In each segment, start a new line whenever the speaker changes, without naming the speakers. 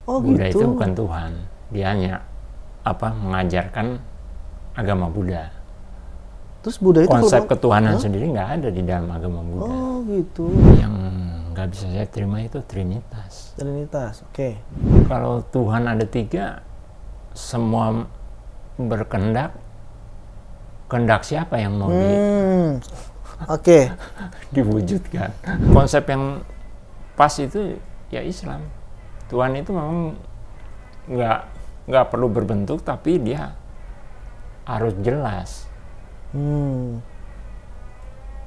Oh
Buddha
gitu.
itu bukan Tuhan, dia hanya mengajarkan agama Buddha.
Terus Buddha itu
Konsep
kalau
ketuhanan
Hah?
sendiri nggak ada di dalam agama Buddha.
Oh gitu.
Yang nggak bisa saya terima itu Trinitas.
Trinitas. Oke.
Kalau Tuhan ada 3, semua berkehendak, kehendak siapa yang mau
Oke.
diwujudkan? Konsep yang pas itu ya Islam. Tuhan itu memang nggak perlu berbentuk, tapi dia harus jelas,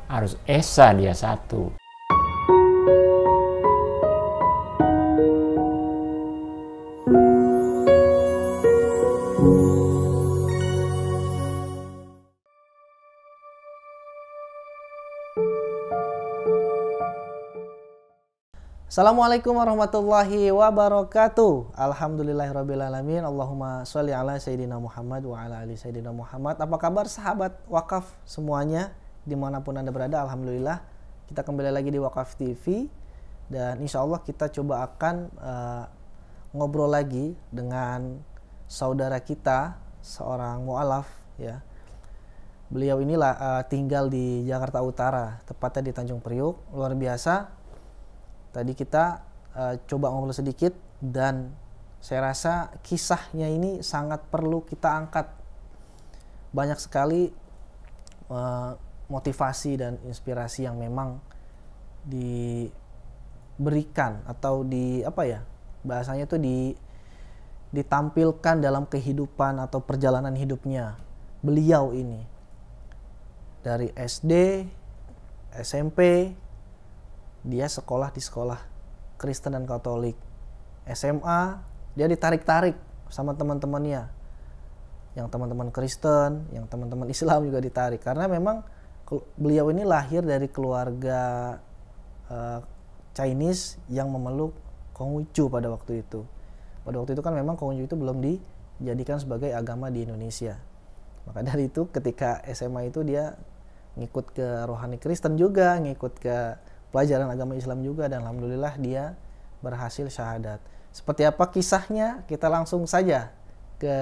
harus esa, dia satu.
Assalamualaikum warahmatullahi wabarakatuh. Alhamdulillahirrabbilalamin. Allahumma sholli ala Sayyidina Muhammad wa ala ali Sayyidina Muhammad. Apa kabar sahabat wakaf semuanya dimanapun Anda berada? Alhamdulillah kita kembali lagi di Wakaf TV. Dan insya Allah kita coba akan ngobrol lagi dengan saudara kita, seorang mu'alaf ya. Beliau inilah tinggal di Jakarta Utara, tepatnya di Tanjung Priuk. Luar biasa. Tadi kita coba ngobrol sedikit dan saya rasa kisahnya ini sangat perlu kita angkat. Banyak sekali motivasi dan inspirasi yang memang diberikan atau bahasanya itu ditampilkan dalam kehidupan atau perjalanan hidupnya beliau ini. Dari SD, SMP, dia sekolah di sekolah Kristen dan Katolik. SMA dia ditarik-tarik sama teman-temannya, yang teman-teman Kristen, yang teman-teman Islam juga ditarik, karena memang beliau ini lahir dari keluarga Chinese yang memeluk Konghucu pada waktu itu. Pada waktu itu kan memang Konghucu itu belum dijadikan sebagai agama di Indonesia. Maka dari itu ketika SMA itu dia ngikut ke rohani Kristen juga, ngikut ke pelajaran agama Islam juga, dan alhamdulillah dia berhasil syahadat. Seperti apa kisahnya? Kita langsung saja ke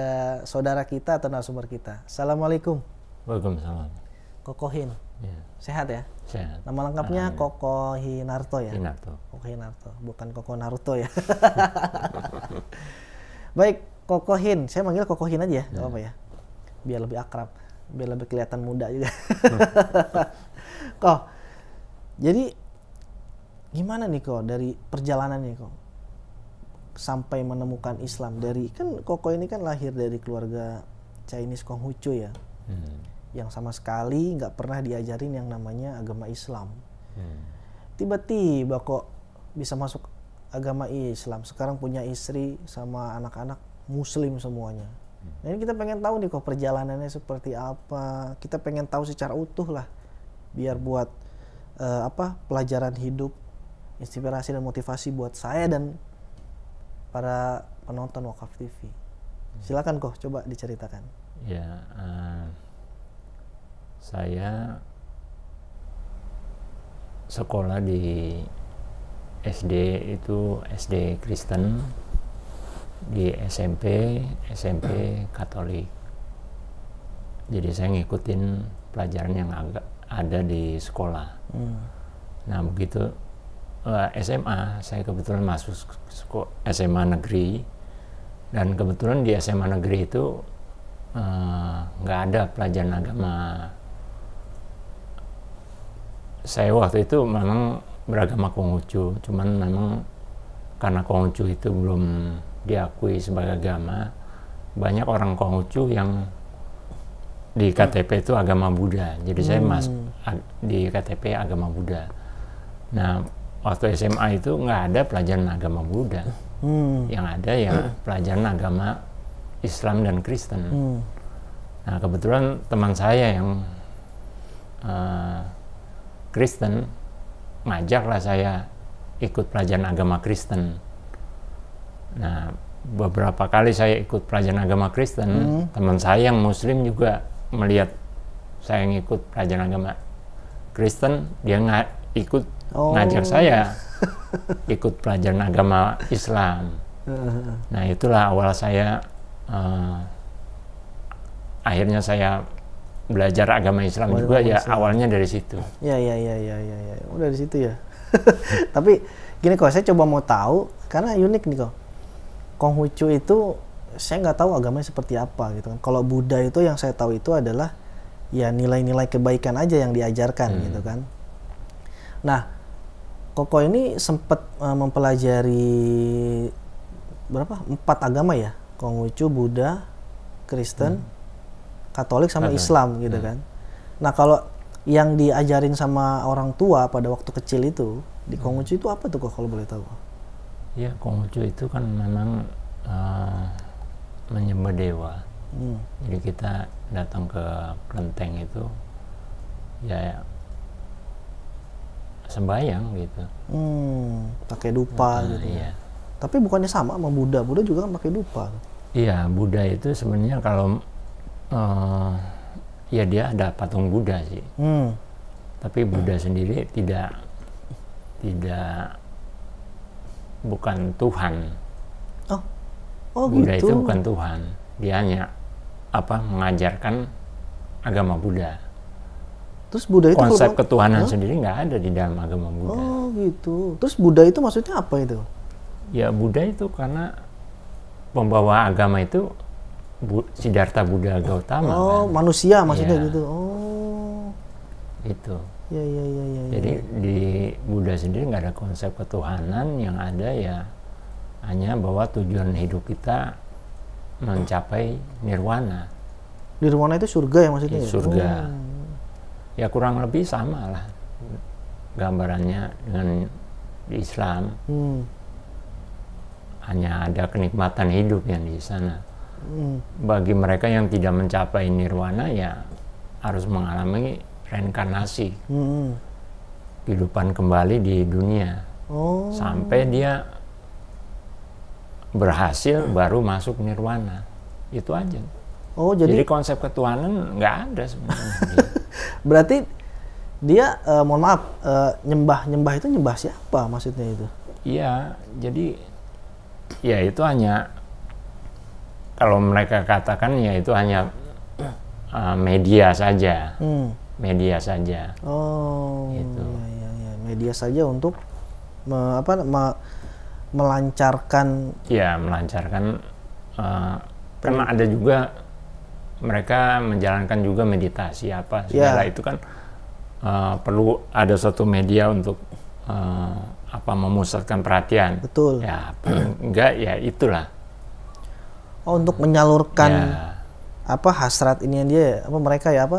saudara kita atau narasumber kita. Assalamualaikum.
Waalaikumsalam.
Koko Hin.
Ya.
Sehat ya?
Sehat.
Nama lengkapnya Koko Hinarto ya?
Hinarto.
Koko Hinarto, bukan Koko Naruto ya. Baik, Koko Hin. Saya manggil Koko Hin aja ya, nggak apa-apa ya. Biar lebih akrab, biar lebih kelihatan muda juga. Kok, jadi gimana nih kok dari perjalanannya kok sampai menemukan Islam? Dari kan Koko ini kan lahir dari keluarga Chinese Konghucu ya, yang sama sekali nggak pernah diajarin yang namanya agama Islam. Tiba-tiba kok bisa masuk agama Islam, sekarang punya istri sama anak-anak Muslim semuanya. Nah ini kita pengen tahu nih kok perjalanannya seperti apa. Kita pengen tahu secara utuh lah, biar buat pelajaran hidup, inspirasi dan motivasi buat saya dan para penonton Wakaf TV. Silakan kok, coba diceritakan.
Ya, saya sekolah di SD itu SD Kristen, di SMP Katolik. Jadi saya ngikutin pelajaran yang ada di sekolah. Nah begitu SMA, saya kebetulan masuk SMA negeri, dan kebetulan di SMA negeri itu nggak ada pelajaran agama. Saya waktu itu memang beragama Konghucu, cuman memang karena Konghucu itu belum diakui sebagai agama, banyak orang Konghucu yang di KTP itu agama Buddha. Jadi saya masuk di KTP agama Buddha. Nah waktu SMA itu nggak ada pelajaran agama Buddha, yang ada ya pelajaran agama Islam dan Kristen. Nah kebetulan teman saya yang Kristen ngajaklah saya ikut pelajaran agama Kristen. Nah beberapa kali saya ikut pelajaran agama Kristen, teman saya yang Muslim juga melihat saya ngikut pelajaran agama Kristen, dia ngajak saya ikut pelajaran agama Islam. Nah itulah awal saya, akhirnya saya belajar agama Islam juga ya awalnya dari situ.
Ya. Oh, dari situ ya. Tapi gini kok, saya coba mau tahu karena unik nih kok. Konghucu itu saya nggak tahu agamanya seperti apa gitu kan. Kalau Buddha itu yang saya tahu itu adalah ya nilai-nilai kebaikan aja yang diajarkan gitu kan. Nah, Koko ini sempat mempelajari berapa? 4 agama ya? Konghucu, Buddha, Kristen, Katolik sama Islam gitu kan. Nah, kalau yang diajarin sama orang tua pada waktu kecil itu di Konghucu itu apa tuh kok kalau boleh tahu?
Ya, Konghucu itu kan memang menyembah dewa. Jadi kita datang ke kelenteng itu ya sembahyang gitu.
Pakai dupa gitu.
Iya.
Tapi bukannya sama sama Buddha? Buddha juga kan pakai dupa.
Iya, Buddha itu sebenarnya kalau ya dia ada patung Buddha sih. Tapi Buddha sendiri tidak bukan Tuhan.
Oh
Buddha
gitu.
itu bukan Tuhan. Dia hanya mengajarkan agama Buddha.
Terus Buddha itu
konsep ketuhanan sendiri nggak ada di dalam agama Buddha.
Oh gitu. Terus Buddha itu maksudnya apa itu?
Ya Buddha itu karena pembawa agama itu Siddhartha Buddha Gautama.
Oh
kan?
manusia maksudnya
Ya.
gitu. Oh.
Itu.
Ya.
Jadi di Buddha sendiri nggak ada konsep ketuhanan, yang ada ya hanya bahwa tujuan hidup kita mencapai nirwana.
Nirwana itu surga ya maksudnya?
Surga. Ya kurang lebih sama lah gambarannya dengan di Islam. Hanya ada kenikmatan hidup yang di sana. Bagi mereka yang tidak mencapai nirwana ya harus mengalami reinkarnasi, kehidupan kembali di dunia, sampai dia berhasil baru masuk nirwana. Itu aja.
Oh jadi
konsep ketuhanan nggak ada sebenarnya.
berarti dia mohon maaf nyembah itu nyembah siapa maksudnya itu?
Iya, jadi ya itu hanya kalau mereka katakan ya itu hanya media saja. Media saja.
Oh,
gitu.
Ya. Media saja untuk melancarkan.
Ya, melancarkan. Karena ada juga mereka menjalankan juga meditasi apa segala itu kan perlu ada suatu media untuk memusatkan perhatian.
Betul.
Ya, enggak ya itulah.
Oh, untuk menyalurkan
ya.
Hasrat ini dia mereka ya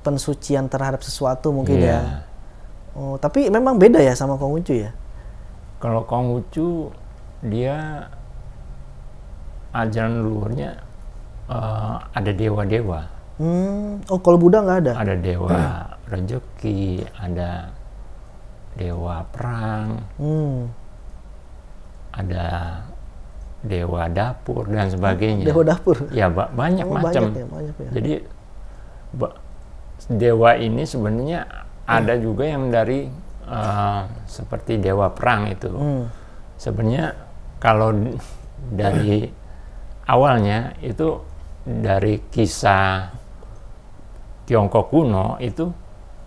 pensucian terhadap sesuatu mungkin ya. Oh, tapi memang beda ya sama Konghucu ya?
Kalau Konghucu dia ajaran luhurnya ada dewa-dewa.
Oh, kalau Buddha nggak ada?
Ada dewa rezeki, ada dewa perang, ada dewa dapur dan sebagainya.
Dewa dapur?
Ya banyak macam.
Banyak ya.
Jadi dewa ini sebenarnya ada juga yang dari seperti dewa perang itu. Sebenarnya kalau dari awalnya itu dari kisah Tiongkok kuno itu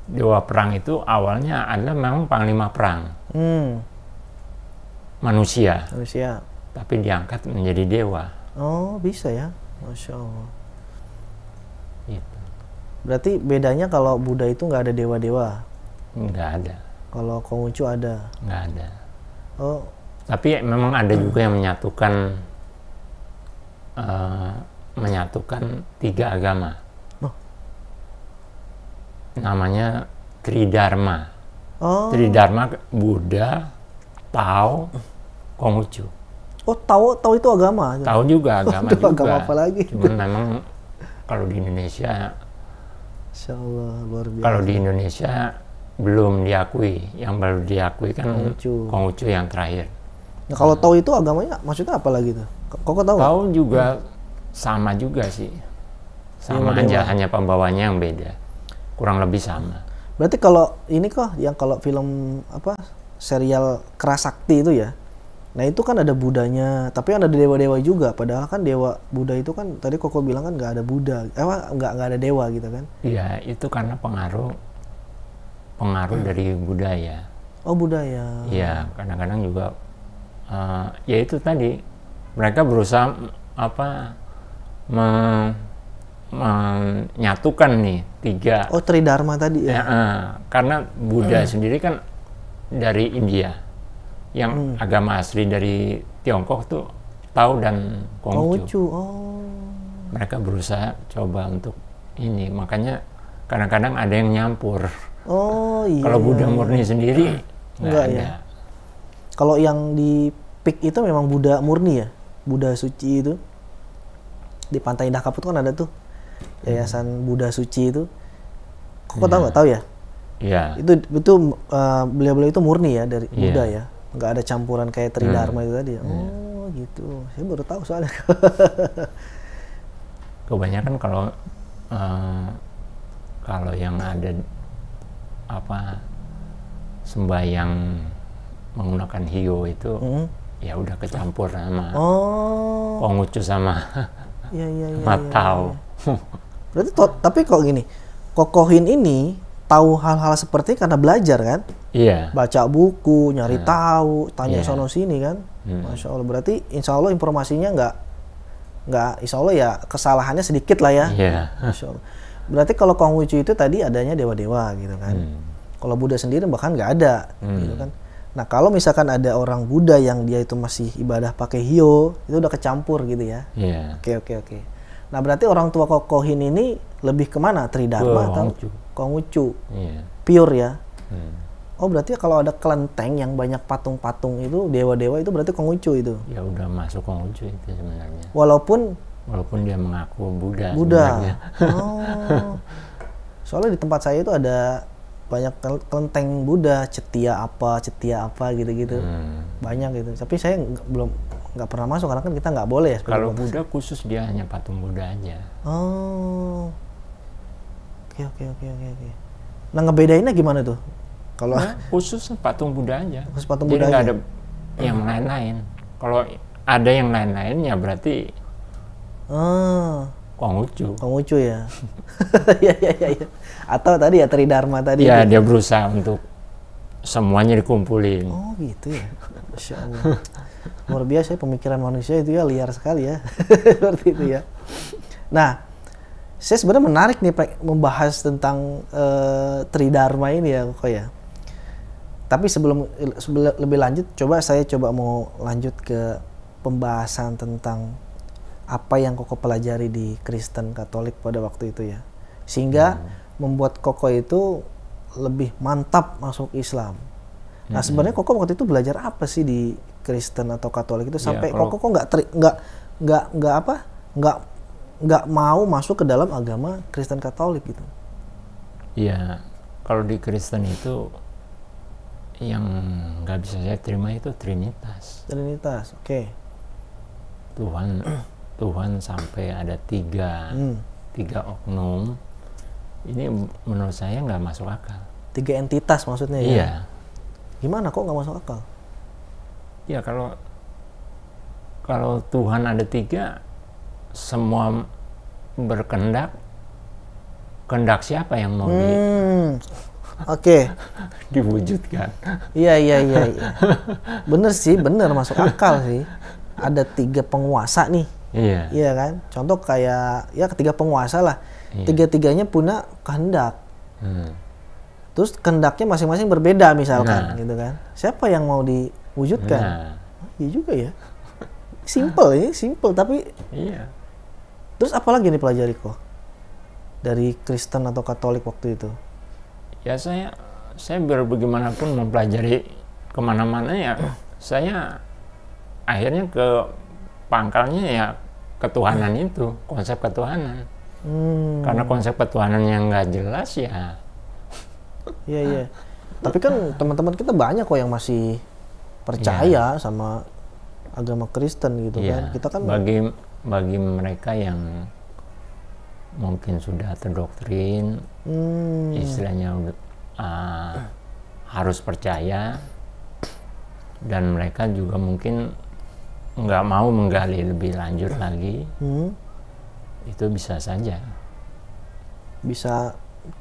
dewa perang itu awalnya adalah memang panglima perang. Manusia. Tapi diangkat menjadi dewa.
Oh, bisa ya? Masya Allah.
Gitu.
Berarti bedanya kalau Buddha itu nggak ada dewa-dewa?
Nggak ada.
Kalau Konghucu ada?
Nggak ada.
Oh.
Tapi memang ada juga yang menyatukan 3 agama. Namanya Tridharma. Tridharma Buddha, Tao, Konghucu.
Oh, Tao itu agama?
Tao juga agama juga.
Agama apa lagi?
Cuman memang kalau di Indonesia,
Insya Allah, luar biasa.
kalau di Indonesia belum diakui. Yang baru diakui kan Konghucu yang terakhir.
Nah, kalau Tao itu agamanya maksudnya apa lagi tuh? Kok tahu?
Tao juga sama juga sih. Sama aja, hanya pembawanya yang beda. Kurang lebih sama.
Berarti kalau ini yang kalau film serial Kerasakti itu ya, Nah itu kan ada Budanya, tapi ada dewa-dewa juga. Padahal kan dewa Buddha itu kan tadi Koko bilang kan nggak ada Buddha, nggak ada dewa gitu kan?
Iya, itu karena pengaruh dari budaya.
Oh budaya.
Iya, kadang-kadang juga ya itu tadi mereka berusaha menyatukan nih tiga.
Oh Tridharma tadi ya?
Karena Buddha sendiri kan dari India, yang agama asli dari Tiongkok tuh Tao dan Konghucu.
Oh.
Mereka berusaha coba untuk ini, makanya kadang-kadang ada yang nyampur.
Oh iya.
Kalau Buddha murni sendiri nggak ada.
Ya. Kalau yang di Peak itu memang Buddha murni ya, Buddha suci itu. Di Pantai Indah Kapuk kan ada tuh yayasan Buddha suci itu. Kok tahu nggak tahu ya?
Iya.
Itu beliau-beliau itu murni ya dari Buddha ya, nggak ada campuran kayak Tridharma itu tadi. Oh gitu, saya baru tahu soalnya.
Kebanyakan kalau yang ada sembahyang menggunakan hiyo itu ya udah kecampur sama Konghucu sama Tao.
Berarti tapi kok gini, Kokohin ini tahu hal-hal seperti karena belajar kan?
Iya.
Baca buku, nyari tahu, tanya sono sini kan? Masya Allah. Berarti insya Allah informasinya nggak, insya Allah ya kesalahannya sedikit lah ya.
Iya.
Masya Allah. Berarti kalau Konghucu itu tadi adanya dewa-dewa gitu kan? Kalau Buddha sendiri bahkan nggak ada, gitu kan? Nah kalau misalkan ada orang Buddha yang dia itu masih ibadah pakai hiyo, itu udah kecampur gitu ya?
Iya.
Oke. Nah berarti orang tua Kokohin ini lebih kemana? Tridharma atau Konghucu?
Iya.
Pure ya? Oh berarti kalau ada kelenteng yang banyak patung-patung itu dewa-dewa itu berarti Konghucu itu?
Ya udah masuk Konghucu itu sebenarnya.
Walaupun
dia mengaku Buddha.
Oh. Soalnya di tempat saya itu ada banyak kelenteng Buddha, cetia apa gitu-gitu. Banyak gitu. Tapi saya nggak pernah masuk karena kan kita nggak boleh ya.
Kalau Buddha khusus dia hanya patung Buddha aja.
Oh. Oke. Nah ngebedainnya gimana tuh? Kalau
khusus patung Buddha aja.
Khusus patung
Jadi
Buddha
nggak
aja.
ada yang lain-lain. Kalau ada yang lain-lain ya berarti Konghucu
ya. Iya. Atau tadi ya Tridharma tadi.
Ya dia berusaha untuk semuanya dikumpulin.
Oh gitu ya. Masya Allah. Luar biasa ya pemikiran manusia itu ya, liar sekali ya. Seperti itu ya. Nah, saya sebenarnya menarik nih membahas tentang Tridharma ini ya kok ya. Tapi sebelum lebih lanjut, saya mau lanjut ke pembahasan tentang apa yang Koko pelajari di Kristen Katolik pada waktu itu ya. Sehingga membuat Koko itu lebih mantap masuk Islam. Nah, sebenarnya Koko waktu itu belajar apa sih di Kristen atau Katolik itu sampai Koko nggak mau masuk ke dalam agama Kristen Katolik gitu?
Iya, kalau di Kristen itu yang nggak bisa saya terima itu Trinitas.
Trinitas, oke.
Tuhan sampai ada tiga oknum. Ini menurut saya nggak masuk akal.
3 entitas maksudnya ya?
Iya.
Gimana kok nggak masuk akal?
Ya kalau Tuhan ada 3, semua berkehendak, kehendak siapa yang mau diwujudkan?
Iya. Bener masuk akal sih. Ada 3 penguasa nih. Iya kan? Contoh kayak ya ketiga penguasa lah. Tiga-tiganya punya kehendak. Terus kehendaknya masing-masing berbeda misalkan gitu kan. Siapa yang mau diwujudkan? Iya juga ya. Simple tapi
iya.
Terus apa lagi nih pelajari kok dari Kristen atau Katolik waktu itu?
Ya saya biar bagaimanapun mempelajari kemana-mana ya, saya akhirnya ke pangkalnya ya ketuhanan itu, konsep ketuhanan. Karena konsep ketuhanan yang nggak jelas ya.
Iya. Tapi kan teman-teman kita banyak kok yang masih percaya sama agama Kristen gitu kan. Kita kan
bagi mereka yang mungkin sudah terdoktrin, istilahnya harus percaya, dan mereka juga mungkin nggak mau menggali lebih lanjut lagi, itu bisa saja
bisa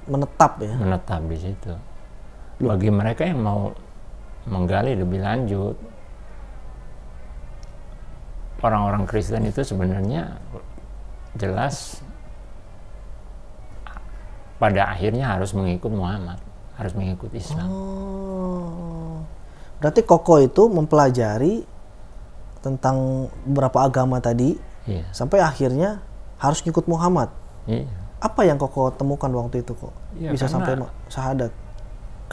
menetap ya.
Menetap di situ. Bagi mereka yang mau menggali lebih lanjut, orang-orang Kristen itu sebenarnya jelas pada akhirnya harus mengikut Muhammad, harus mengikut Islam.
Oh, berarti Koko itu mempelajari tentang beberapa agama tadi,
Iya.
sampai akhirnya harus ngikut Muhammad.
Iya.
Apa yang Koko temukan waktu itu kok
Ya,
bisa sampai syahadat?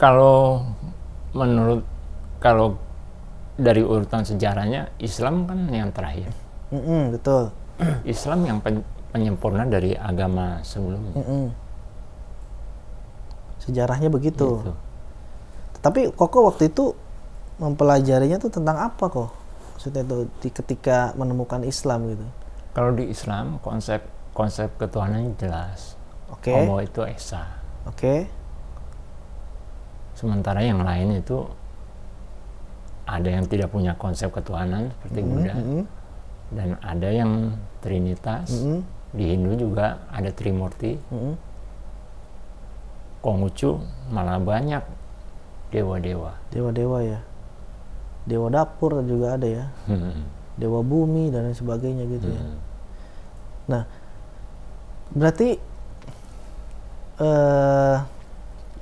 Kalau dari urutan sejarahnya, Islam kan yang terakhir.
Betul.
Islam yang penyempurna dari agama sebelumnya.
Sejarahnya begitu.
Gitu.
Tapi Koko waktu itu mempelajarinya tuh tentang apa kok? Maksudnya tuh ketika menemukan Islam gitu.
Kalau di Islam konsep ketuhanannya jelas.
Oke.
Allah itu esa.
Oke.
Sementara yang lain itu ada yang tidak punya konsep ketuhanan seperti Buddha, dan ada yang Trinitas. Di Hindu juga ada Trimurti. Konghucu malah banyak dewa-dewa.
Dewa-dewa ya. Dewa dapur juga ada ya. Dewa bumi dan lain sebagainya gitu ya. Nah, berarti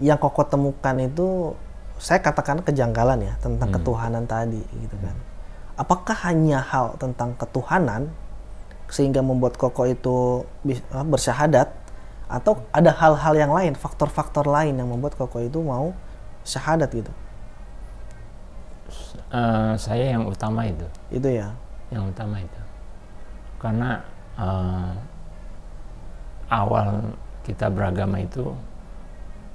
yang Koko temukan itu, saya katakan kejanggalan ya tentang ketuhanan tadi gitu kan. Apakah hanya hal tentang ketuhanan sehingga membuat Koko itu bersyahadat, atau ada hal-hal yang lain, faktor-faktor lain yang membuat Koko itu mau syahadat gitu?
Saya yang utama itu.
Itu ya.
Yang utama itu. Karena awal kita beragama itu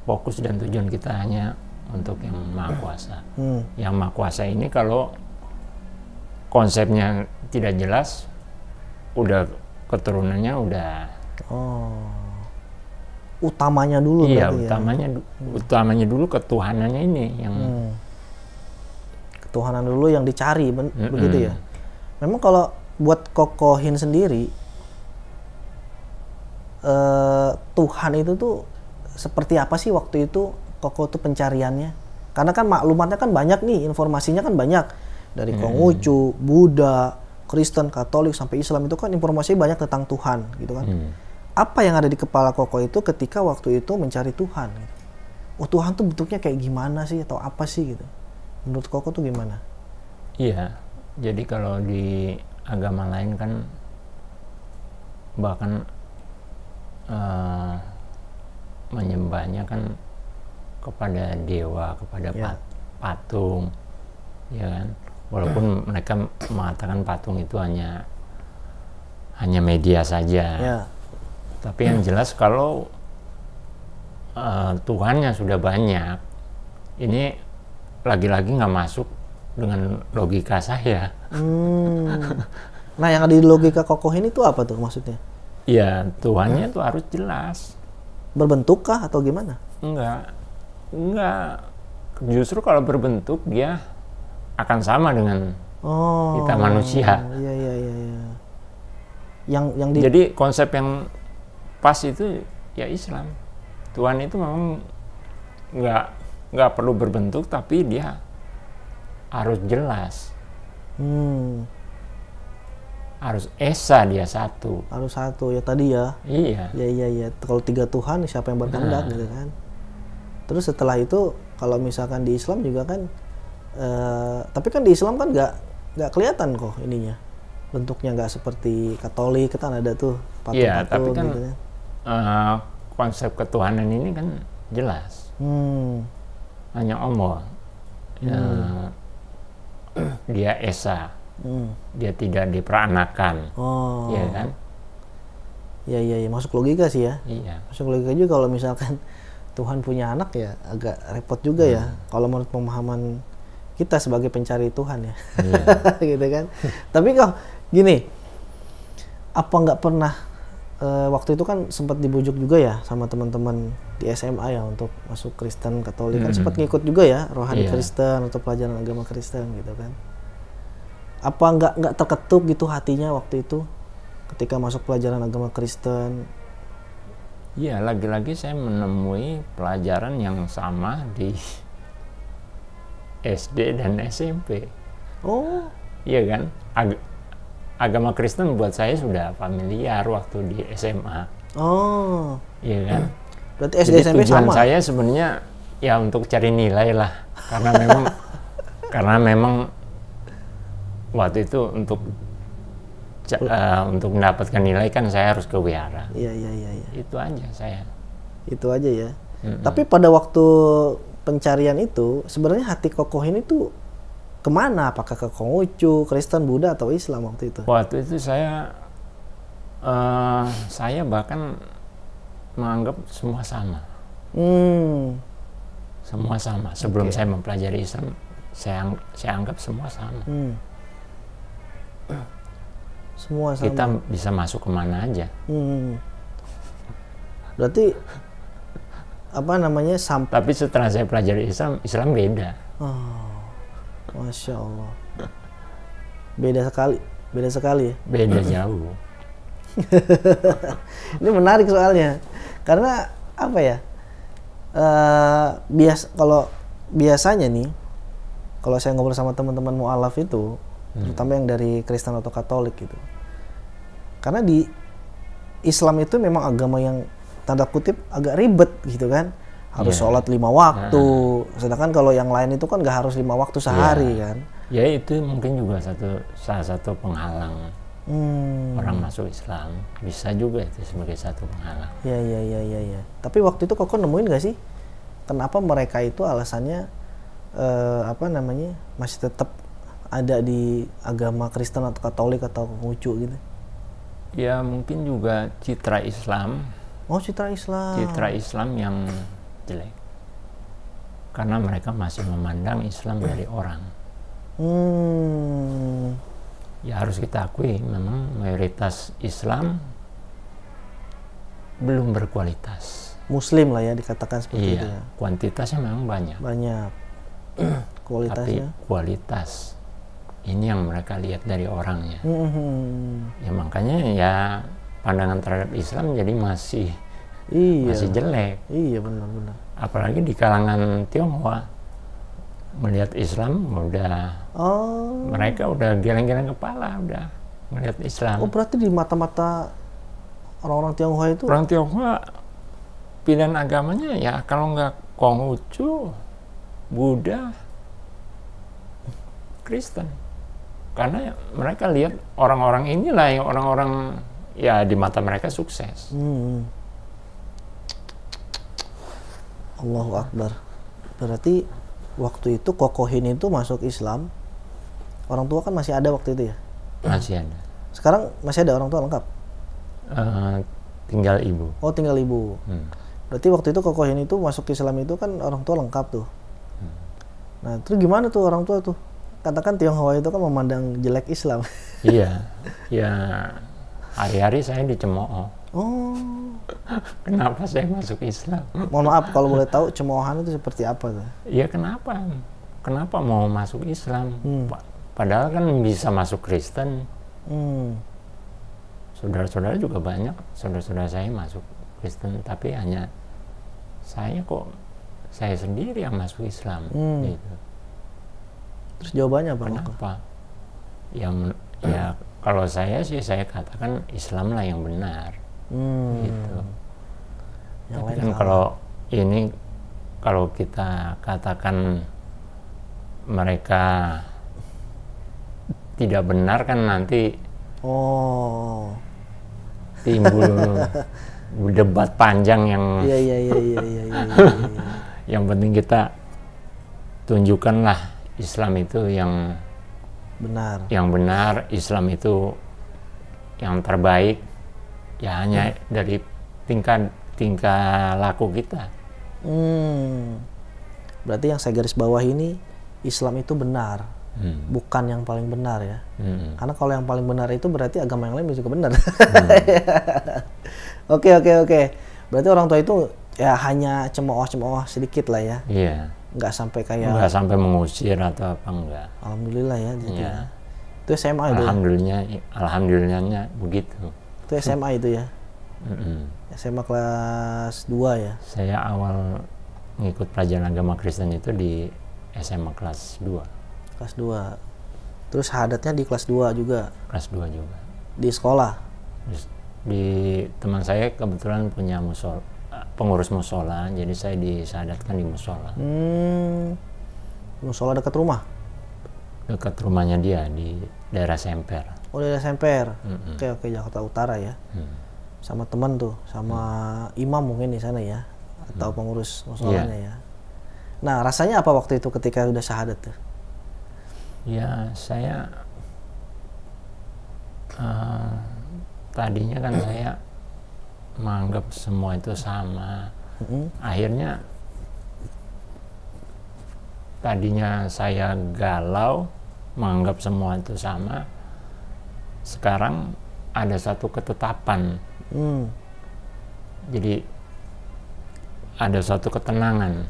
fokus dan tujuan kita hanya untuk yang Maha Kuasa. Yang Maha Kuasa ini kalau konsepnya tidak jelas, udah keturunannya udah.
Utamanya dulu.
Iya,
berarti
utamanya dulu ketuhanannya ini yang.
Ketuhanan dulu yang dicari, begitu ya. Memang kalau buat Kokohin sendiri, Tuhan itu tuh seperti apa sih waktu itu Koko tuh pencariannya? Karena kan maklumatnya kan banyak nih, informasinya kan banyak. Dari Konghucu, Buddha, Kristen, Katolik, sampai Islam itu kan informasinya banyak tentang Tuhan gitu kan. Apa yang ada di kepala Koko itu ketika waktu itu mencari Tuhan gitu? Oh, Tuhan tuh bentuknya kayak gimana sih, atau apa sih gitu? Menurut Koko tuh gimana?
Iya, jadi kalau di agama lain kan bahkan menyembahnya kan kepada dewa, kepada patung, ya kan. Walaupun mereka mengatakan patung itu hanya media saja, tapi yang jelas kalau Tuhannya sudah banyak, ini lagi-lagi nggak masuk dengan logika saya.
Nah, yang ada di logika Kokohin itu apa tuh maksudnya?
Ya, Tuhannya itu harus jelas.
Berbentukkah atau gimana?
Enggak. Justru kalau berbentuk dia akan sama dengan kita manusia.
Iya.
Jadi konsep yang pas itu ya Islam. Tuhan itu memang nggak perlu berbentuk, tapi dia harus jelas. Harus esa, dia satu.
Harus satu ya tadi ya.
Iya.
Iya. Kalau tiga Tuhan, siapa yang berkehendak gitu kan. Terus setelah itu kalau misalkan di Islam juga kan, tapi kan di Islam kan nggak kelihatan kok ininya, bentuknya nggak seperti Katolik, kan ada tuh patung-patung.
Iya, tapi kan
gitu kan.
Konsep ketuhanan ini kan jelas. Hanya Allah. Dia esa. Dia tidak diperanakan. Iya kan?
Iya, masuk logika sih ya.
Iya.
Masuk logika juga kalau misalkan Tuhan punya anak ya agak repot juga ya. Kalau menurut pemahaman kita sebagai pencari Tuhan ya.
Iya.
Gitu kan. Tapi kok gini, apa nggak pernah waktu itu kan sempat dibujuk juga ya sama teman-teman di SMA ya untuk masuk Kristen Katolik, kan sempat ngikut juga ya rohani Kristen atau pelajaran agama Kristen gitu kan. Apa nggak terketuk gitu hatinya waktu itu ketika masuk pelajaran agama Kristen?
Iya, lagi-lagi saya menemui pelajaran yang sama di SD dan SMP.
Oh,
iya kan? Agama Kristen buat saya sudah familiar waktu di SMA.
Oh,
iya kan?
Berarti SD SMP
tujuan
sama.
Saya sebenarnya ya untuk cari nilai lah, karena memang waktu itu untuk mendapatkan nilai kan saya harus ke wihara.
Iya.
Itu aja saya.
Itu aja ya. Tapi pada waktu pencarian itu sebenarnya hati Kokoh ini tuh kemana? Apakah ke Konghucu, Kristen, Buddha atau Islam waktu itu?
Waktu itu saya bahkan menganggap semua sama. Semua sama. Sebelum saya mempelajari Islam, saya anggap semua sama.
Semua sama.
Kita bisa masuk kemana aja.
Berarti apa namanya
Tapi setelah saya pelajari Islam beda.
Masya Allah. Beda sekali ya.
Beda jauh.
Ini menarik soalnya, karena apa ya? Kalau biasanya nih, kalau saya ngobrol sama teman-teman mu'alaf itu, terutama yang dari Kristen atau Katolik gitu, karena di Islam itu memang agama yang tanda kutip agak ribet gitu kan, harus sholat 5 waktu, sedangkan kalau yang lain itu kan nggak harus 5 waktu sehari kan.
Ya itu mungkin juga salah satu penghalang orang masuk Islam, bisa juga itu sebagai satu penghalang.
Iya. Tapi waktu itu Koko nemuin nggak sih kenapa mereka itu alasannya masih tetap ada di agama Kristen atau Katolik atau Konghucu gitu?
Ya mungkin juga citra Islam.
Oh, citra Islam.
Citra Islam yang jelek. Karena mereka masih memandang Islam dari orang. Ya harus kita akui memang mayoritas Islam belum berkualitas.
Muslim lah ya dikatakan seperti itu ya.
Kuantitasnya memang banyak.
Kualitasnya.
Tapi kualitas ini yang mereka lihat dari orangnya. Ya makanya ya pandangan terhadap Islam jadi masih jelek.
Iya benar.
Apalagi di kalangan Tionghoa melihat Islam mereka udah geleng-geleng kepala udah melihat Islam.
Oh, berarti di mata-mata orang-orang Tionghoa itu?
Orang Tionghoa pilihan agamanya ya kalau nggak Konghucu, Buddha, Kristen. Karena mereka lihat orang-orang inilah yang orang-orang ya di mata mereka sukses.
Allahu Akbar. Berarti waktu itu Kokohin itu masuk Islam, orang tua kan masih ada waktu itu ya?
Masih ada.
Sekarang masih ada orang tua lengkap?
Tinggal ibu.
Oh, tinggal ibu. Berarti waktu itu Kokohin itu masuk Islam itu kan orang tua lengkap tuh. Nah, terus gimana tuh orang tua tuh? Katakan Tionghoa itu kan memandang jelek Islam.
Iya, ya hari-hari saya dicemooh.
Oh.
Kenapa saya masuk Islam?
Mohon maaf kalau boleh tahu cemoohan itu seperti apa tuh?
Iya kenapa? Kenapa mau masuk Islam? Padahal kan bisa masuk Kristen. Saudara-saudara juga banyak, saudara-saudara saya masuk Kristen, tapi hanya saya sendiri yang masuk Islam. Gitu.
Terus jawabannya apa?
Kenapa? Ya kalau saya sih saya katakan Islam lah yang benar. Gitu. Tapi kan kalau kita katakan mereka tidak benar kan nanti timbul debat panjang yang yang penting kita tunjukkanlah Islam itu yang benar, Islam itu yang terbaik, ya hanya dari tingkah laku kita.
Berarti yang saya garis bawah ini Islam itu benar, bukan yang paling benar ya. Karena kalau yang paling benar itu berarti agama yang lain juga benar. Oke, oke, oke. Berarti orang tua itu ya hanya cemooh-cemooh sedikit lah ya.
Iya.
Nggak sampai kayak
Nggak sampai mengusir atau apa enggak.
alhamdulillah ya gitu
Iya.
ya. Itu SMA itu ya?
Alhamdulillahnya begitu.
Itu SMA itu ya?
Mm-mm.
SMA kelas 2 ya?
Saya awal ngikut pelajaran agama Kristen itu di SMA kelas 2.
Kelas 2. Terus syahadatnya di kelas 2 juga?
Kelas 2 juga.
Di sekolah?
Di teman saya kebetulan punya pengurus musola, jadi saya disyahadatkan di musola.
Musola dekat rumah?
Dekat rumahnya dia di daerah Semper.
Oh, daerah Semper. Oke, oke, Jakarta Utara ya. Sama teman tuh, sama imam mungkin di sana ya, atau pengurus musolanya ya. Nah, rasanya apa waktu itu ketika udah syahadat tuh?
Ya, saya tadinya kan saya menganggap semua itu sama. Akhirnya tadinya saya galau, menganggap semua itu sama. Sekarang ada satu ketetapan. Jadi ada suatu ketenangan.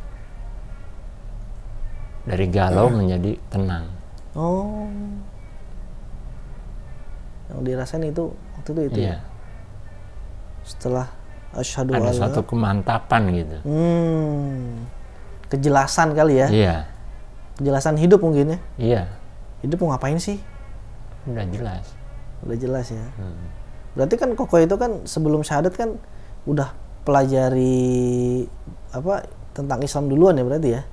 Dari galau menjadi tenang.
Oh. Yang dirasain itu waktu itu
Iya.
ya? Setelah asyhadu
Ada
alla.
suatu kemantapan gitu.
Kejelasan kali ya?
Iya.
Kejelasan hidup mungkin ya?
Iya.
Hidup mau ngapain sih?
Udah jelas.
Udah jelas ya. Berarti kan Koko itu kan sebelum syahadat kan udah pelajari apa tentang Islam duluan ya berarti ya?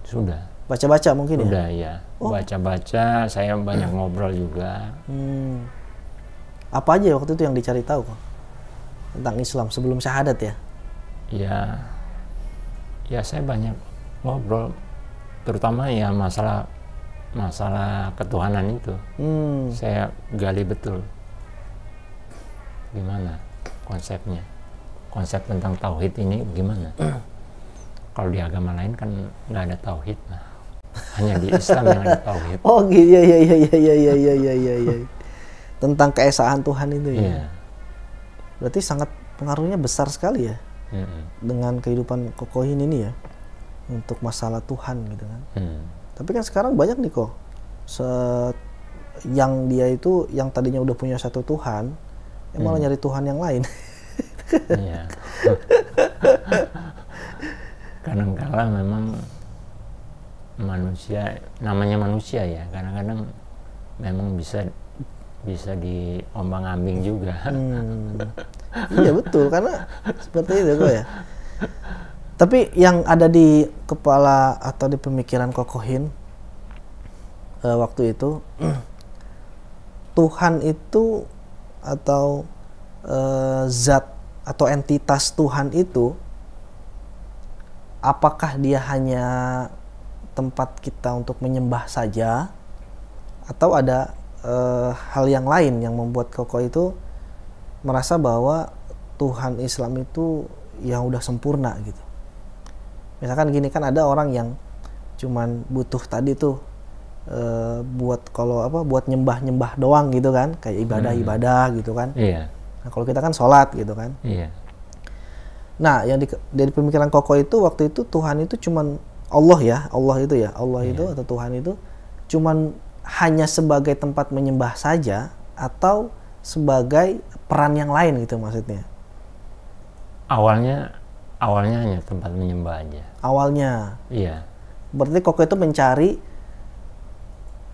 Sudah.
Baca-baca mungkin ya?
Udah ya. Baca-baca, saya banyak ngobrol juga.
Apa aja waktu itu yang dicari tahu kok tentang Islam sebelum syahadat ya?
Ya saya banyak ngobrol, terutama ya masalah ketuhanan itu. Saya gali betul gimana konsepnya, konsep tentang tauhid ini gimana. Kalau di agama lain kan nggak ada tauhid, nah hanya di Islam yang ada tauhid.
Oh iya iya. Tentang keesaan Tuhan itu ya.
Iya.
Berarti sangat pengaruhnya besar sekali ya dengan kehidupan Kokohin ini ya untuk masalah Tuhan gitu kan. Tapi kan sekarang banyak nih kok yang dia itu yang tadinya udah punya satu Tuhan, malah nyari Tuhan yang lain.
Iya. Kadang-kala memang manusia, namanya manusia ya, kadang-kadang memang bisa diombang-ambing juga.
Iya betul, karena seperti itu kok ya. Tapi yang ada di kepala atau di pemikiran Kokohin waktu itu, Tuhan itu atau zat atau entitas Tuhan itu, apakah dia hanya tempat kita untuk menyembah saja, atau ada hal yang lain yang membuat Koko itu merasa bahwa Tuhan Islam itu yang udah sempurna gitu. Misalkan gini, kan ada orang yang cuman butuh tadi tuh buat nyembah doang gitu kan, kayak ibadah gitu kan.
Iya.
Nah, kalau kita kan sholat gitu kan.
Iya.
Nah, yang dari pemikiran Koko itu waktu itu Tuhan itu cuman Allah ya, Allah itu ya, Allah itu atau Tuhan itu cuman hanya sebagai tempat menyembah saja atau sebagai peran yang lain gitu maksudnya.
Awalnya hanya tempat menyembah aja.
Awalnya.
Iya.
Berarti Koko itu mencari,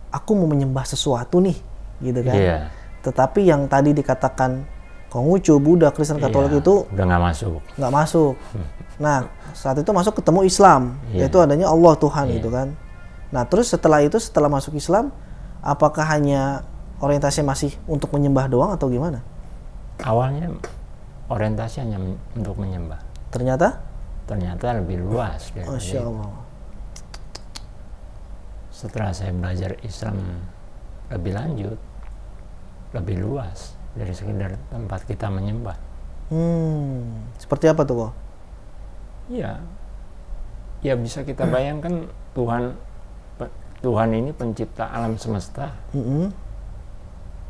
aku mau menyembah sesuatu nih, gitu kan.
Iya.
Tetapi yang tadi dikatakan Konghucu, Buddha, Kristen, Katolik itu
udah nggak masuk.
Nah, saat itu masuk ketemu Islam, yaitu adanya Allah Tuhan gitu kan. Nah, terus setelah masuk Islam, apakah hanya orientasinya masih untuk menyembah doang atau gimana?
Awalnya orientasi hanya untuk menyembah. Ternyata lebih luas.
Masya Allah.
Setelah saya belajar Islam lebih lanjut, lebih luas dari sekedar tempat kita menyembah.
Seperti apa tuh kok?
Ya bisa kita bayangkan Tuhan ini pencipta alam semesta.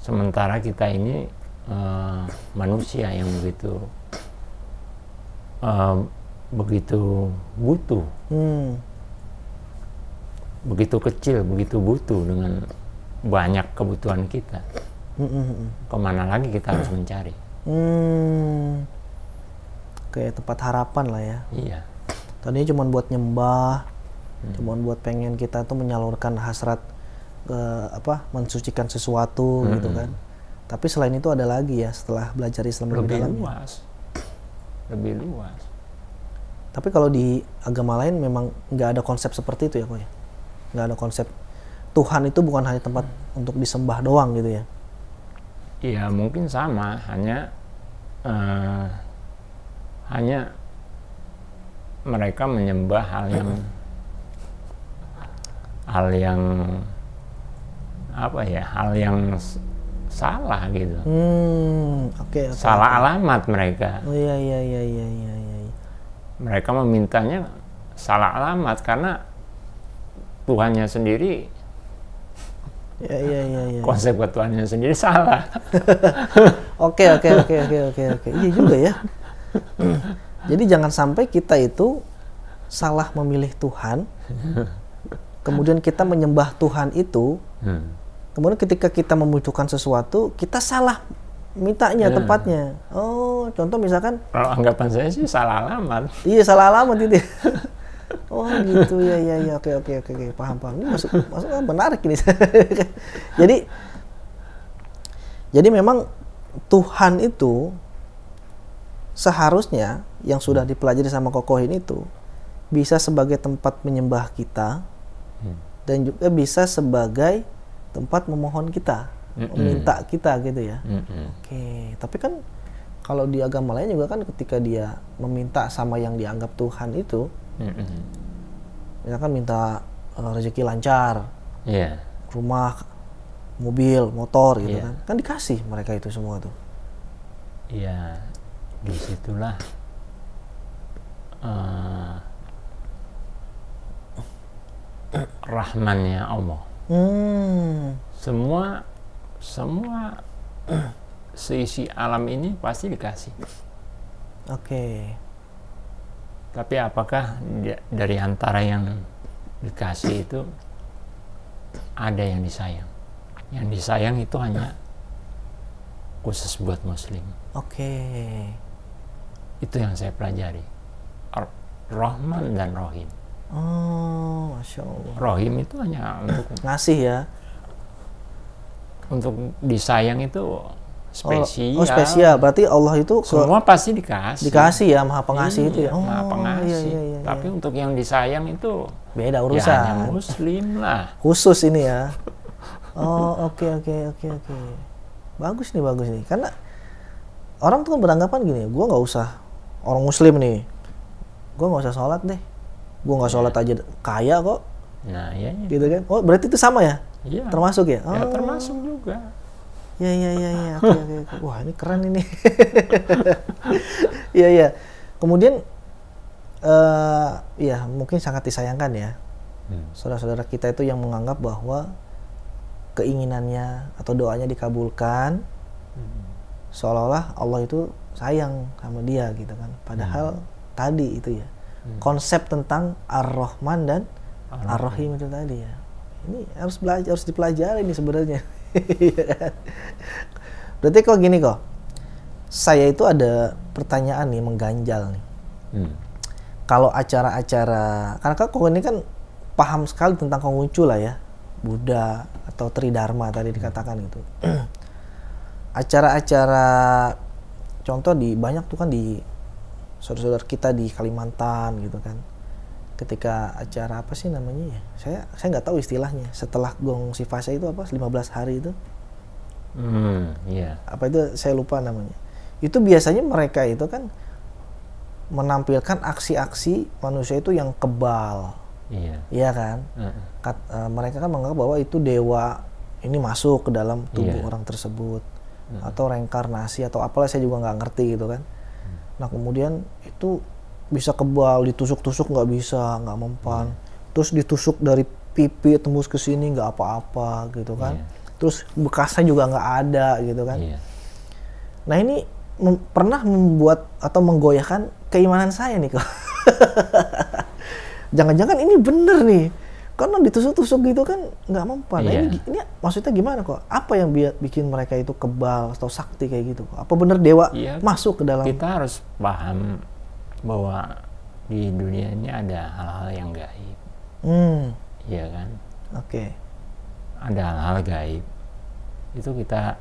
Sementara kita ini manusia yang begitu butuh, begitu kecil, begitu butuh dengan banyak kebutuhan kita. Kemana lagi kita harus mencari?
Kayak tempat harapan lah ya.
Iya.
Tadinya cuma buat nyembah, cuma buat pengen kita tuh menyalurkan hasrat ke mensucikan sesuatu gitu kan. Tapi selain itu ada lagi ya setelah belajar Islam lebih dalam.
Lebih luas.
Tapi kalau di agama lain memang nggak ada konsep seperti itu ya kok ya. Nggak ada konsep Tuhan itu bukan hanya tempat untuk disembah doang gitu ya.
Iya mungkin sama, hanya mereka menyembah hal yang salah gitu.
Oke.
Salah alamat mereka.
Oh iya.
Mereka memintanya salah alamat karena Tuhannya sendiri.
Iya.
Konsep Tuhannya sendiri salah.
Oke. Iya juga ya. Jadi jangan sampai kita itu salah memilih Tuhan, kemudian kita menyembah Tuhan itu, kemudian ketika kita membutuhkan sesuatu, kita salah mintanya tempatnya. Oh, contoh misalkan.
Kalau anggapan saya sih salah alamat.
Iya, salah alamat itu. Oh gitu ya. Oke. Paham. Ini masuk menarik ini. Jadi memang Tuhan itu seharusnya yang sudah dipelajari sama Kokohin itu bisa sebagai tempat menyembah kita dan juga bisa sebagai tempat memohon kita, meminta kita gitu ya. Oke, tapi kan kalau di agama lain juga kan ketika dia meminta sama yang dianggap Tuhan itu, misalkan minta rezeki lancar, rumah, mobil, motor gitu kan dikasih mereka itu semua tuh.
Iya, disitulah rahmannya Allah. Semua seisi alam ini pasti dikasih.
Oke.
Tapi apakah dari antara yang dikasih itu ada yang disayang? Yang disayang itu hanya khusus buat Muslim.
Oke.
Itu yang saya pelajari. Rahman dan Rahim.
Oh, Masya Allah.
Rahim itu hanya untuk
ngasih ya.
Untuk disayang itu spesial.
Oh, spesial. Berarti Allah itu
semua pasti dikasih.
Dikasih ya, Maha Pengasih itu ya.
Maha Pengasih.
Iya.
Tapi untuk yang disayang itu
beda urusan.
Ya hanya Muslim lah.
Khusus ini ya. Oh, oke. Bagus nih. Karena orang tuh kan beranggapan gini, gue nggak usah orang Muslim nih, gue nggak usah sholat deh, gue nggak sholat aja kaya kok.
Nah, iya.
Gitu kan? Oh, berarti itu sama ya?
Iya.
Termasuk ya?
Ya, termasuk juga.
Iya. Oke. Wah, ini keren ini. Iya. Kemudian, ya mungkin sangat disayangkan ya, saudara-saudara kita itu yang menganggap bahwa keinginannya atau doanya dikabulkan, seolah-olah Allah itu sayang sama dia gitu kan. Padahal tadi itu ya, konsep tentang Ar-Rahman dan Ar-Rahim itu tadi ya. Ini harus dipelajari nih sebenarnya. Berarti kok gini kok, saya itu ada pertanyaan nih mengganjal nih. Kalau acara-acara, karena kok ini kan paham sekali tentang Konghucu lah ya, Buddha atau Tridharma tadi dikatakan gitu. Acara-acara contoh di banyak tuh kan di saudara-saudara kita di Kalimantan gitu kan. Ketika acara apa sih namanya ya? Saya nggak tahu istilahnya. Setelah gong sifasa itu apa? 15 hari itu.
Iya.
Apa itu saya lupa namanya. Itu biasanya mereka itu kan menampilkan aksi-aksi manusia itu yang kebal. Iya kan? Mereka kan menganggap bahwa itu dewa ini masuk ke dalam tubuh orang tersebut. Atau reinkarnasi atau apalah, saya juga nggak ngerti gitu kan. Nah kemudian itu bisa kebal, ditusuk-tusuk nggak bisa, nggak mempan. Terus ditusuk dari pipi tembus ke sini nggak apa-apa gitu kan. Terus bekasnya juga nggak ada gitu kan. Nah ini pernah membuat atau menggoyahkan keimanan saya nih kok. Jangan-jangan ini bener nih. Karena ditusuk-tusuk gitu kan nggak mempan. Nah,
Iya.
ini maksudnya gimana kok? Apa yang bikin mereka itu kebal atau sakti kayak gitu? Apa bener dewa
Iya,
masuk ke dalam?
kita harus paham bahwa di dunia ini ada hal-hal yang gaib, iya kan?
Oke.
Ada hal-hal gaib. Itu kita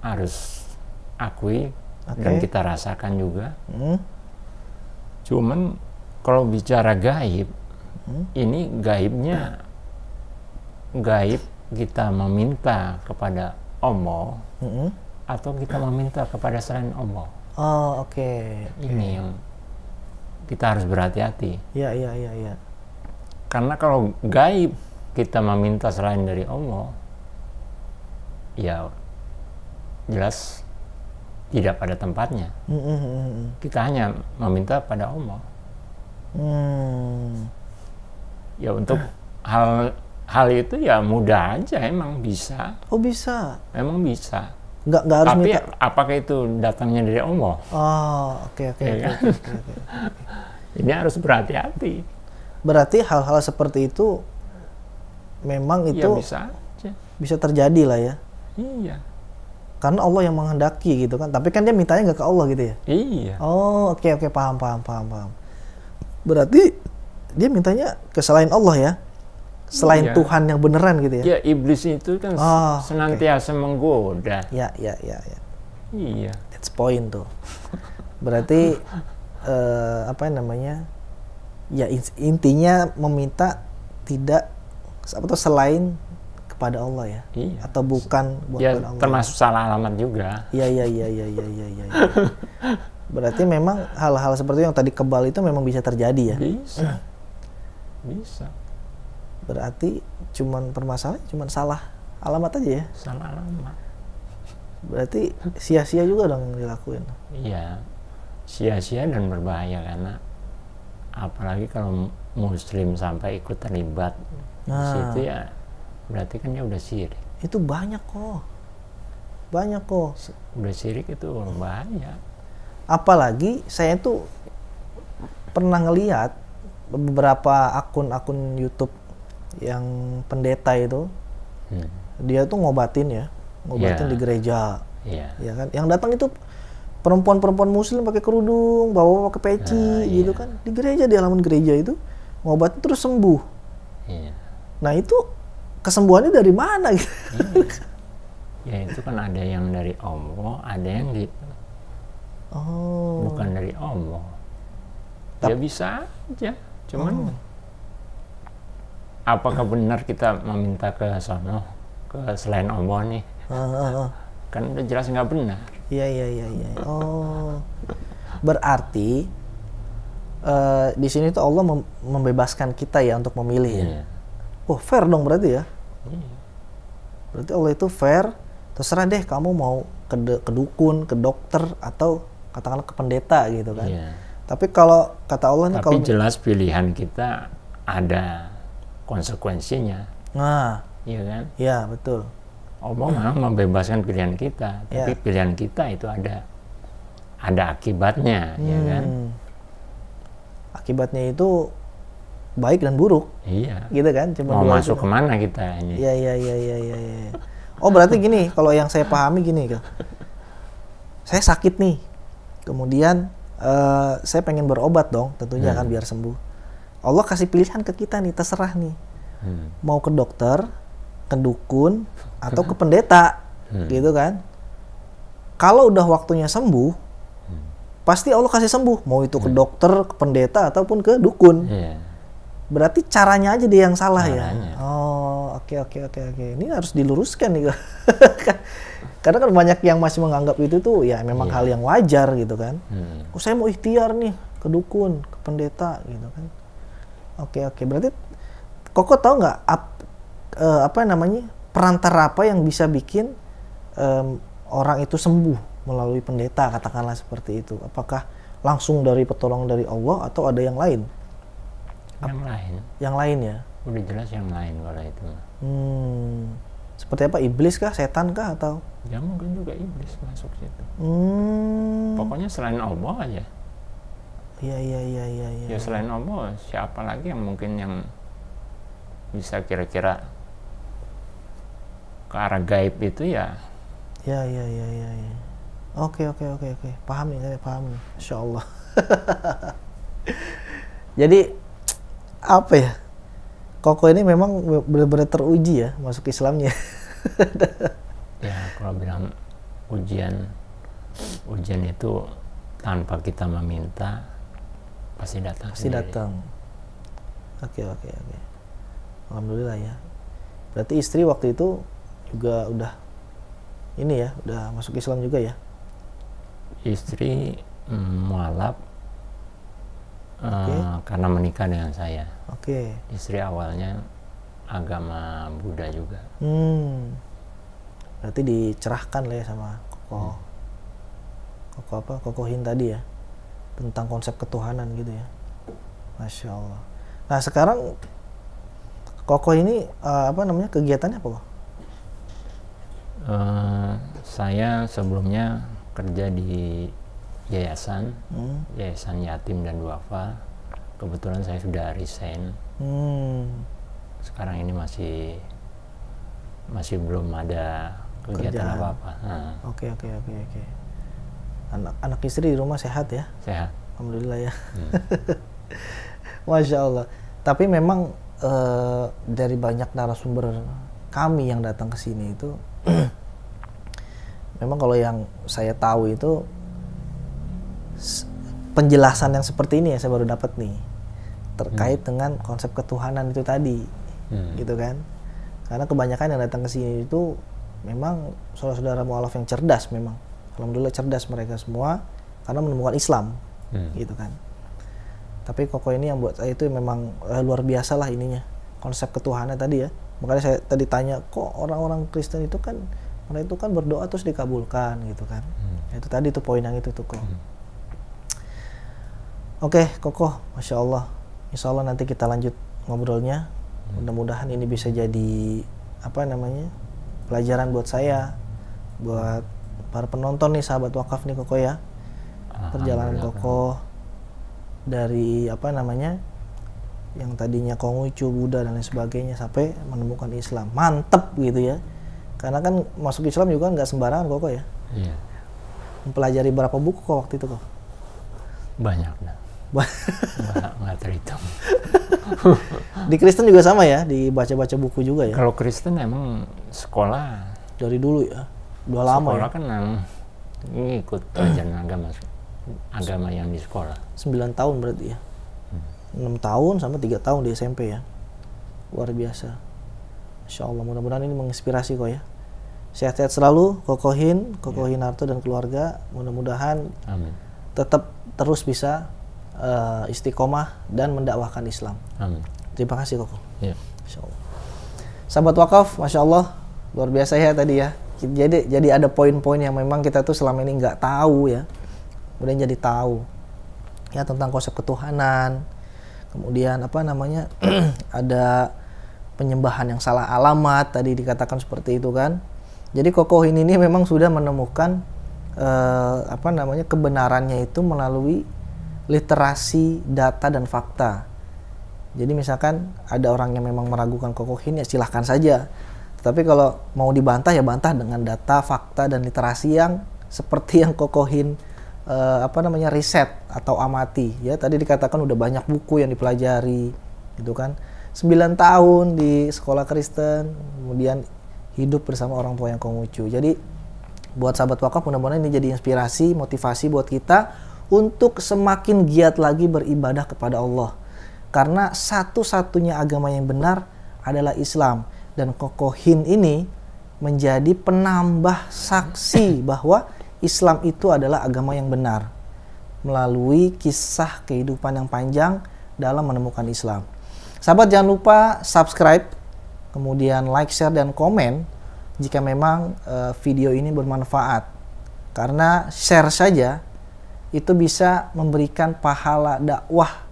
harus akui dan
Oke.
kita rasakan juga.
Hmm.
Cuman kalau bicara gaib, ini gaibnya gaib kita meminta kepada Allah
Mm-mm.
atau kita meminta kepada selain Allah.
Oh, oke.
Ini yang kita harus berhati-hati.
Ya, ya, ya, ya.
Karena kalau gaib kita meminta selain dari Allah, ya jelas tidak pada tempatnya. Kita hanya meminta pada Allah. Ya untuk hal itu ya mudah aja, emang bisa.
Oh, bisa.
Emang bisa.
Nggak harus
Tapi
minta.
apakah itu datangnya dari Allah?
Oh, oke, oke,
Ya
oke,
kan?
oke, oke.
Ini harus berhati-hati.
Berarti hal-hal seperti itu memang
Ya
itu
bisa aja.
bisa terjadi lah ya.
Iya.
Karena Allah yang menghendaki gitu kan. Tapi kan dia mintanya nggak ke Allah gitu ya.
Iya.
Oh, oke, oke, paham. Berarti dia mintanya ke selain Allah ya. Selain
Iya.
Tuhan yang beneran gitu ya.
Ya iblis itu kan
Oh,
senantiasa menggoda.
Ya.
Iya.
That's point tuh. Berarti apa namanya? Ya intinya meminta tidak apa tuh selain kepada Allah ya.
Iya.
Atau bukan
Ya
kepada Allah.
termasuk salah alamat juga.
Iya. Berarti memang hal-hal seperti yang tadi kebal itu memang bisa terjadi ya.
Bisa. Bisa.
Berarti permasalahan cuman salah alamat aja ya.
Salah alamat.
Berarti sia-sia juga dong dilakuin.
Iya. Sia-sia dan berbahaya karena apalagi kalau muslim sampai ikut terlibat di
Nah.
situ ya berarti kan dia udah syirik.
Itu banyak kok.
Udah syirik itu bahaya.
Apalagi saya tuh pernah ngelihat beberapa akun-akun YouTube yang pendeta itu, dia tuh ngobatin
Iya.
di gereja,
Iya.
ya kan? Yang datang itu perempuan-perempuan muslim pakai kerudung, bawa pakai peci, gitu
iya.
kan? Di gereja, di halaman gereja itu ngobatin terus sembuh.
Iya.
Nah itu kesembuhannya dari mana? Gitu?
Ya itu kan ada yang dari Allah, ada yang
Oh.
bukan dari Allah. Ya bisa aja. Cuman apakah benar kita meminta ke sono, ke selain Allah nih? Kan udah jelas nggak benar.
Iya. Oh. Berarti di sini tuh Allah membebaskan kita ya untuk memilih ya.
Iya.
Oh, fair dong berarti ya.
Iya.
Berarti Allah itu fair. Terserah deh kamu mau ke dukun, ke dokter atau katakanlah ke pendeta gitu kan.
Iya.
Tapi kalau kata Allah nih
Tapi
kalau
jelas pilihan kita ada konsekuensinya,
nah,
iya kan?
ya betul.
Allah memang membebaskan pilihan kita, tapi
Ya.
pilihan kita itu ada akibatnya, ya kan?
Akibatnya itu baik dan buruk,
Iya.
gitu kan? Cuma
Mau
dua
masuk
itu.
kemana kita ini?
Iya. Oh berarti gini, kalau yang saya pahami gini, saya sakit nih, kemudian saya pengen berobat dong, tentunya kan biar sembuh. Allah kasih pilihan ke kita nih, terserah nih, mau ke dokter, ke dukun, atau ke pendeta, gitu kan? Kalau udah waktunya sembuh, pasti Allah kasih sembuh, mau itu ke dokter, ke pendeta, ataupun ke dukun.
Iya.
Berarti caranya aja dia yang salah
Caranya.
ya. Oh, oke. Ini harus diluruskan nih. Karena kan banyak yang masih menganggap itu tuh ya memang hal yang wajar gitu kan. Oh, saya mau ikhtiar nih ke dukun, ke pendeta gitu kan. Oke. Berarti Koko tahu nggak apa namanya perantara apa yang bisa bikin orang itu sembuh melalui pendeta, katakanlah seperti itu. Apakah langsung dari pertolongan dari Allah atau ada yang lain?
Yang lain.
Yang lain ya.
Udah jelas yang lain kalau itu.
Seperti apa? Iblis kah? Setan kah? Atau?
Ya mungkin juga iblis masuk situ.
Hmm.
Pokoknya selain Allah aja.
Iya.
Ya selain Allah, siapa lagi yang mungkin yang bisa kira-kira ke arah gaib itu ya?
Ya. Oke. Paham nih. Masya Allah. Jadi apa ya? Koko ini memang benar-benar teruji ya masuk Islamnya.
Ya kalau bilang ujian itu tanpa kita meminta pasti datang.
Pasti datang. Oke. Alhamdulillah ya. Berarti istri waktu itu juga udah ini ya, udah masuk Islam juga ya?
Istri mualaf karena menikah dengan saya.
Oke.
Istri awalnya agama Buddha juga.
Berarti dicerahkan lah ya sama Kokohin tadi ya, tentang konsep ketuhanan gitu ya. Masya Allah. Nah sekarang Kokoh ini kegiatannya apa kok?
Saya sebelumnya kerja di yayasan yatim dan duafa. Kebetulan saya sudah resign. Sekarang ini masih belum ada kegiatan apa-apa.
Oke. Anak istri di rumah sehat ya?
Sehat.
Alhamdulillah ya. Masya Allah. Tapi memang dari banyak narasumber kami yang datang ke sini itu, memang kalau yang saya tahu itu penjelasan yang seperti ini ya saya baru dapat nih, terkait dengan konsep ketuhanan itu tadi, gitu kan? Karena kebanyakan yang datang ke sini itu memang saudara-saudara mualaf yang cerdas memang. Alhamdulillah cerdas mereka semua karena menemukan Islam, gitu kan. Tapi Koko ini yang buat saya itu memang luar biasa lah ininya, konsep ketuhanan tadi ya. Makanya saya tadi tanya, kok orang-orang Kristen itu kan mereka itu kan berdoa terus dikabulkan gitu kan. Itu tadi tuh poin yang itu tuh kok. Oke, Koko, Masya Allah. Insya Allah nanti kita lanjut ngobrolnya. Mudah-mudahan ini bisa jadi pelajaran buat saya, buat para penonton nih, sahabat wakaf nih Koko ya. Perjalanan Koko dari yang tadinya Konghucu, Buddha dan lain sebagainya sampai menemukan Islam. Mantep gitu ya. Karena kan masuk Islam juga nggak sembarangan Koko ya.
Iya.
Mempelajari berapa buku kok waktu itu kok?
Banyak dah. Nggak terhitung.
Di Kristen juga sama ya, dibaca-baca buku juga ya?
Kalau Kristen emang sekolah
dari dulu ya? Udah lama
sekolah
ya?
Kan ngikut pelajaran agama yang di sekolah.
9 tahun berarti ya? 6 tahun sama 3 tahun di SMP ya? Luar biasa. Insya Allah, mudah-mudahan ini menginspirasi kok ya. Sehat-sehat selalu, Kokohin Harto dan keluarga. Mudah-mudahan tetap terus bisa istiqomah dan mendakwahkan Islam.
Amin.
Terima kasih Koko.
Ya.
Insya Allah. Sahabat wakaf, Masya Allah, luar biasa ya tadi ya. Jadi ada poin-poin yang memang kita tuh selama ini nggak tahu ya. Kemudian jadi tahu ya tentang konsep ketuhanan. Kemudian ada penyembahan yang salah alamat tadi dikatakan seperti itu kan. Jadi Kokohin ini memang sudah menemukan kebenarannya itu melalui literasi data dan fakta. Jadi misalkan ada orang yang memang meragukan Kokohin ya silahkan saja. Tapi kalau mau dibantah ya bantah dengan data, fakta dan literasi yang seperti yang Kokohin riset atau amati ya. Tadi dikatakan udah banyak buku yang dipelajari gitu kan. 9 tahun di sekolah Kristen, kemudian hidup bersama orang tua yang Konghucu. Jadi buat sahabat wakaf mudah-mudahan ini jadi inspirasi, motivasi buat kita untuk semakin giat lagi beribadah kepada Allah. Karena satu-satunya agama yang benar adalah Islam. Dan Kokohin ini menjadi penambah saksi bahwa Islam itu adalah agama yang benar. Melalui kisah kehidupan yang panjang dalam menemukan Islam. Sahabat jangan lupa subscribe, kemudian like, share, dan komen jika memang video ini bermanfaat. Karena share saja itu bisa memberikan pahala dakwah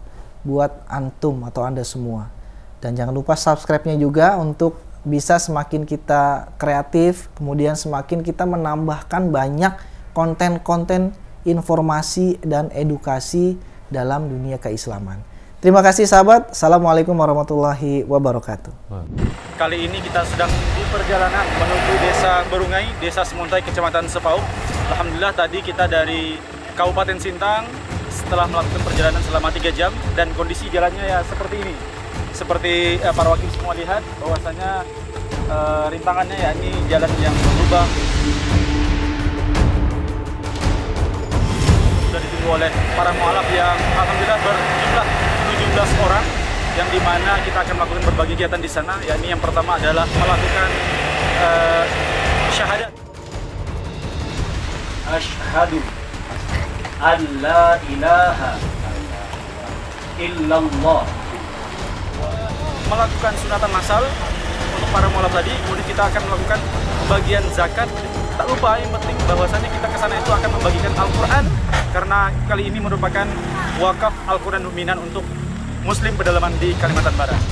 buat antum atau Anda semua. Dan jangan lupa subscribe-nya juga untuk bisa semakin kita kreatif, kemudian semakin kita menambahkan banyak konten-konten informasi dan edukasi dalam dunia keislaman. Terima kasih sahabat. Assalamualaikum warahmatullahi wabarakatuh.
Kali ini kita sedang di perjalanan menuju Desa Berungai, Desa Semuntai, Kecamatan Sepau. Alhamdulillah tadi kita dari Kabupaten Sintang setelah melakukan perjalanan selama 3 jam dan kondisi jalannya ya seperti ini. Seperti para wakil semua lihat bahwasanya rintangannya ya ini jalan yang berlubang. Sudah ditunggu oleh para mualaf yang alhamdulillah berjumlah 17 orang yang dimana kita akan melakukan berbagai kegiatan di sana. Ya ini yang pertama adalah melakukan syahadat. Asyhadu an la ilaha illallah. Melakukan sunatan massal untuk para mualaf tadi, kemudian kita akan melakukan pembagian zakat. Tak lupa yang penting bahwasannya kita ke sana itu akan membagikan Al-Quran karena kali ini merupakan wakaf Al-Quran dominan untuk Muslim pedalaman di Kalimantan Barat.